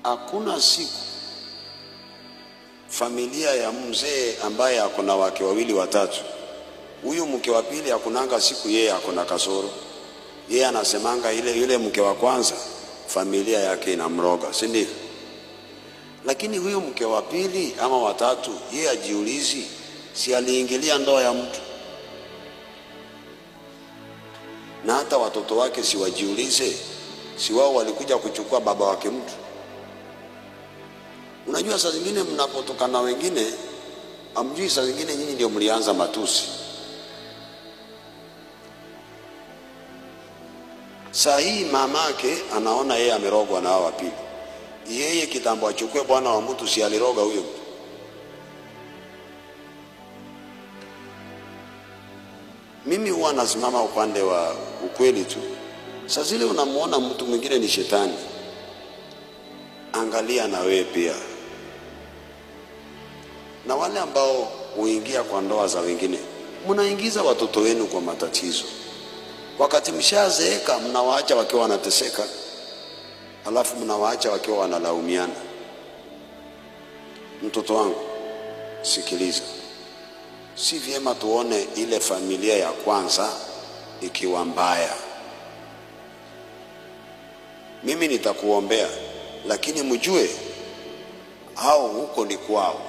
Hakuna siku familia ya mzee ambaye akona wake wawili watatu, huyu mke wa pili hakunanga siku yeye akona kasoro. Yeye anasemanga yule mke wa kwanza familia yake inamroga, si ndio? Lakini huyu mke wa pili ama watatu, yeye ajiulizi, si aliingilia ndoa ya mtu? Na hata watoto wake si wajiulize, si wao walikuja kuchukua baba wake mtu? Unajua saa zingine mnapotokana wengine amjui, saa zingine nyinyi ndio mlianza matusi. Saa hii mamake anaona yeye amerogwa na hao wa pili. Yeye kitambo achukue bwana wa mtu, si aliroga huyo mtu? Mimi huwa nasimama upande wa ukweli tu. Sasa zile unamuona mtu mwingine ni shetani, angalia na wewe pia. Na wale ambao huingia kwa ndoa za wengine, mnaingiza watoto wenu kwa matatizo. Wakati mshazeeka mnawaacha wakiwa wanateseka, alafu mnawaacha wakiwa wanalaumiana. Mtoto wangu, sikiliza. Si vyema tuone ile familia ya kwanza ikiwa mbaya. Mimi nitakuombea, lakini mjue hao huko ni kwao.